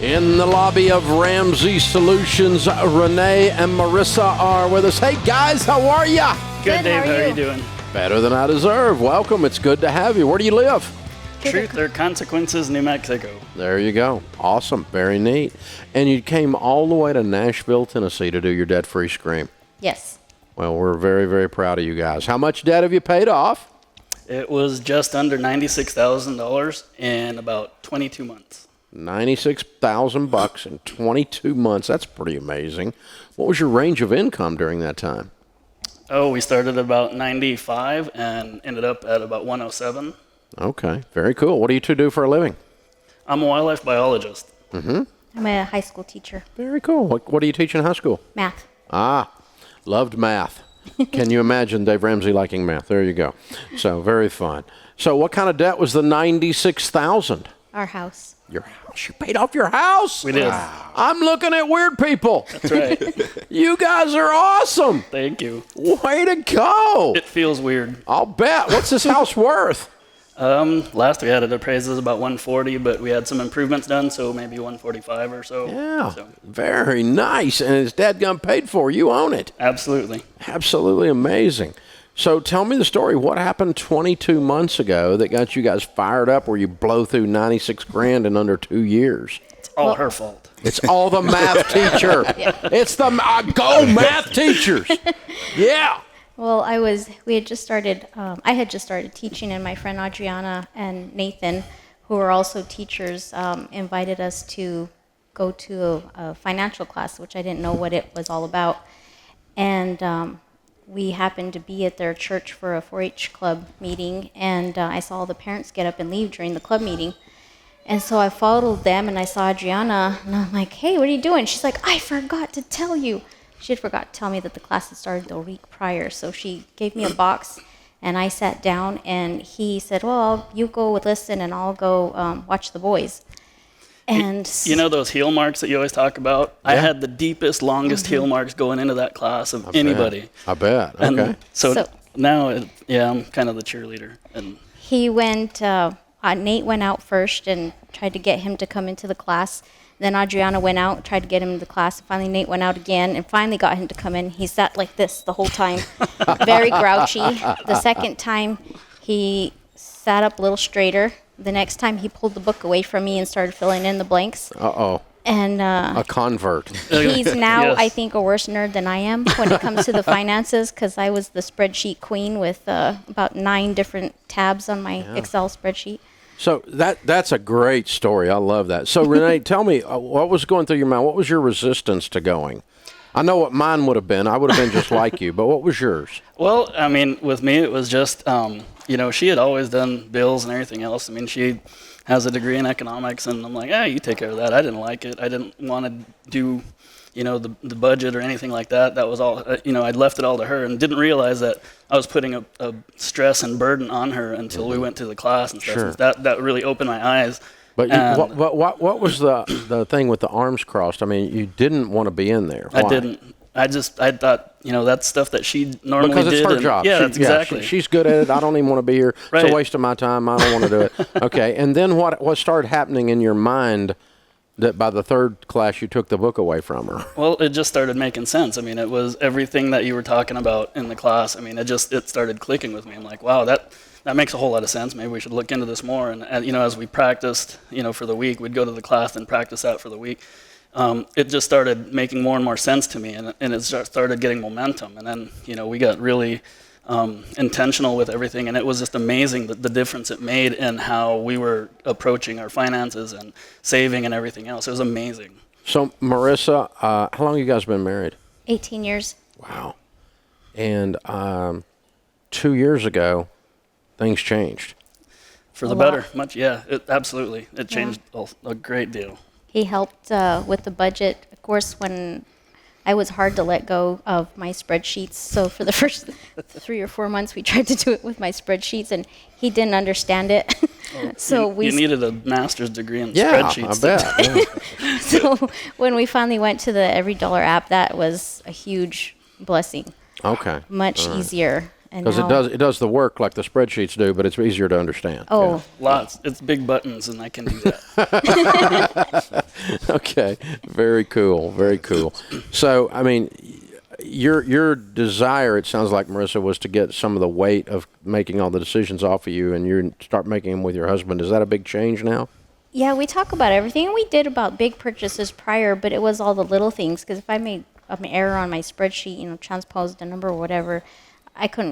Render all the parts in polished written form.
In the lobby of Ramsey Solutions, Rene and Marisa are with us. Hey, guys, how are ya? Good, Dave. How are you doing? Better than I deserve. Welcome. It's good to have you. Where do you live? Truth or Consequences, New Mexico. There you go. Awesome. Very neat. And you came all the way to Nashville, Tennessee to do your debt-free scream. Yes. Well, we're very, very proud of you guys. How much debt have you paid off? It was just under $96,000 in about 22 months. $96,000 in 22 months. That's pretty amazing. What was your range of income during that time? Oh, we started at about 95 and ended up at about 107. Okay, very cool. What do you two do for a living? I'm a wildlife biologist. I'm a high school teacher. Very cool. What do you teach in high school? Math. Loved math. Can you imagine Dave Ramsey liking math? There you go. So very fun. So what kind of debt was the $96,000? Our house. Your house. You paid off your house? We did. Wow. I'm looking at weird people. That's right. You guys are awesome. Thank you. Way to go. It feels weird. I'll bet. What's this house worth? Last we had it appraised as about 140, but we had some improvements done, so maybe 145 or so. Yeah, So, very nice. And it's dadgum paid for. You own it. absolutely. Absolutely amazing. So tell me the story. What happened 22 months ago that got you guys fired up where you blow through 96 grand in under 2 years? It's all her fault. It's all the math teacher. It's the go math teachers. Yeah. Well, I had just started teaching, and my friend Adriana and Nathan, who are also teachers, invited us to go to a financial class, which I didn't know what it was all about. And we happened to be at their church for a 4-H club meeting, and I saw all the parents get up and leave during the club meeting. And so I followed them, and I saw Adriana, and I'm like, hey, what are you doing? She's like, I forgot to tell you. She had forgot to tell me that the class had started the week prior, so she gave me a box, and I sat down, and he said, well, you go listen, and I'll go watch the boys. And You know those heel marks that you always talk about? Yeah. I had the deepest, longest heel marks going into that class of anybody. I bet. Okay. And so now, I'm kind of the cheerleader. And he went, Nate went out first and tried to get him to come into the class. Then Adriana went out, tried to get him into the class. Finally, Nate went out again and finally got him to come in. He sat like this the whole time, very grouchy. The second time, he sat up a little straighter. The next time, he pulled the book away from me and started filling in the blanks. Uh-oh. And a convert. He's now, Yes. I think, a worse nerd than I am when it comes to the finances, because I was the spreadsheet queen with about 9 different tabs on my Excel spreadsheet. So that's a great story. I love that. So, Rene, tell me, what was going through your mind? What was your resistance to going? I know what mine would have been. I would have been just like you, but what was yours? Well, I mean, with me, it was just, she had always done bills and everything else. I mean, she has a degree in economics, and I'm like, you take care of that. I didn't like it. I didn't want to do, the budget or anything like that. That was all, I'd left it all to her and didn't realize that I was putting a stress and burden on her until we went to the class and stuff. Sure. That really opened my eyes. But what was the thing with the arms crossed? I mean, you didn't want to be in there. Why? I didn't. I thought, that's stuff that she normally did. Because it's her job. Yeah, that's exactly. She's good at it. I don't even want to be here. Right. It's a waste of my time. I don't want to do it. Okay. And then what started happening in your mind that by the third class you took the book away from her? Well, it just started making sense. I mean, it was everything that you were talking about in the class. I mean, it started clicking with me. I'm like, wow, that makes a whole lot of sense. Maybe we should look into this more. And as we practiced, for the week, we'd go to the class and practice that for the week. It just started making more and more sense to me, and it started getting momentum. And then, we got really intentional with everything, and it was just amazing the difference it made in how we were approaching our finances and saving and everything else. It was amazing. So, Marisa, how long have you guys been married? 18 years. Wow. And 2 years ago, things changed. For the better, much, yeah, absolutely. It changed a great deal. He helped with the budget. Of course, when I was hard to let go of my spreadsheets, so for the first 3 or 4 months, we tried to do it with my spreadsheets, and he didn't understand it. So you needed a master's degree in I spreadsheets. bet. Yeah. So when we finally went to the Every Dollar app, that was a huge blessing. Okay. Much easier. And Because now- it does the work like the spreadsheets do, but it's easier to understand. Oh, Lots. It's big buttons, and I can do that. Okay, very cool, very cool. So, I mean, your desire, it sounds like, Marisa, was to get some of the weight of making all the decisions off of you, and you start making them with your husband. Is that a big change now? yeah, we talk about everything, and we did about big purchases prior, but it was all the little things. Because if I made an error on my spreadsheet, transposed a number or whatever,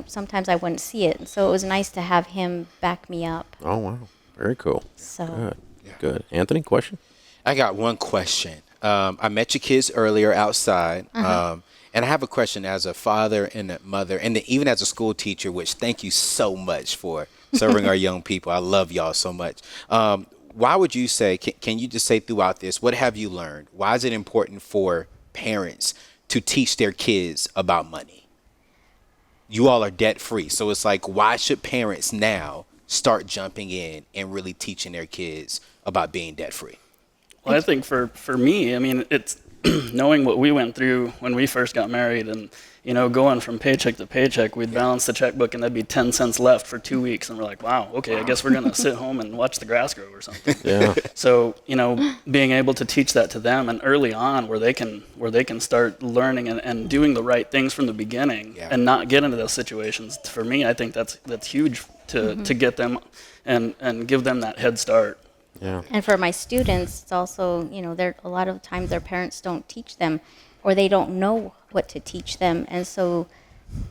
sometimes I wouldn't see it. So it was nice to have him back me up. Oh, wow. Very cool. So Good. Good. Anthony, question? I got one question. I met your kids earlier outside, and I have a question as a father and a mother, and even as a school teacher, which thank you so much for serving our young people. I love y'all so much. Why would you say, can you just say throughout this, what have you learned? Why is it important for parents to teach their kids about money? You all are debt free. So it's like, why should parents now start jumping in and really teaching their kids about being debt free? Well, I think for me, I mean, it's knowing what we went through when we first got married, and going from paycheck to paycheck, we'd balance the checkbook and there'd be 10 cents left for 2 weeks, and we're like, wow, okay, I guess we're gonna sit home and watch the grass grow or something. Yeah. So being able to teach that to them, and early on, where they can start learning and doing the right things from the beginning, and not get into those situations. For me, I think that's huge to get them and give them that head start. Yeah. And for my students, it's also, a lot of times their parents don't teach them, or they don't know what to teach them. And so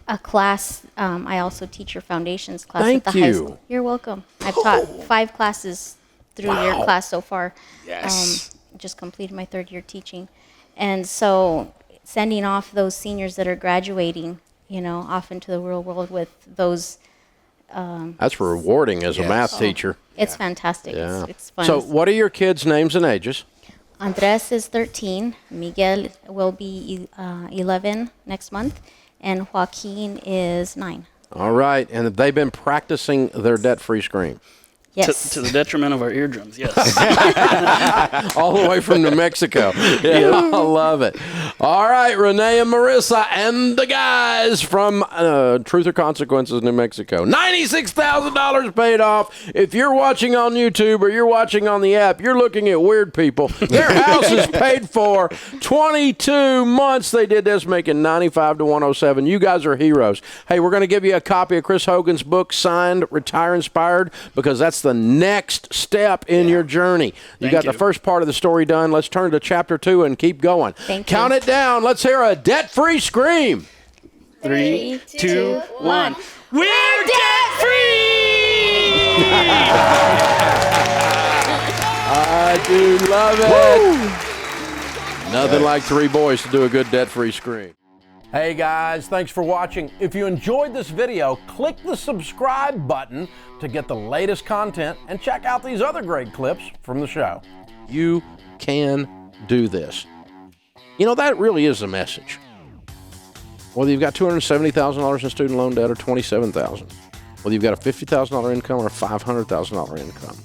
a class, I also teach your foundations class Thank at the high you. school. You're welcome. I've taught 5 classes through your class so far. Yes. Just completed my 3rd year teaching. And so sending off those seniors that are graduating, off into the real world with those. That's rewarding as a math teacher. It's fantastic. Yeah. It's fun. So, what are your kids' names and ages? Andres is 13. Miguel will be 11 next month. And Joaquin is 9. All right. And have they been practicing their debt-free scream? Yes. To the detriment of our eardrums, yes. All the way from New Mexico. Yeah, I love it. All right, Rene and Marisa and the guys from Truth or Consequences, New Mexico. $96,000 paid off. If you're watching on YouTube or you're watching on the app, you're looking at weird people. Their house is paid for. 22 months they did this, making $95,000 to $107,000. You guys are heroes. Hey, we're going to give you a copy of Chris Hogan's book, signed Retire Inspired, because that's the next step in your journey. You got the first part of the story done. Let's turn to chapter 2 and keep going. Thank Count you. it down. Let's hear a debt-free scream. 3, 2, 1. We're debt-free! I do love it. Nothing like 3 boys to do a good debt-free scream. Hey guys, thanks for watching. If you enjoyed this video, click the subscribe button to get the latest content and check out these other great clips from the show. You can do this. That really is the message. Whether you've got $270,000 in student loan debt or $27,000, whether you've got a $50,000 income or a $500,000 income,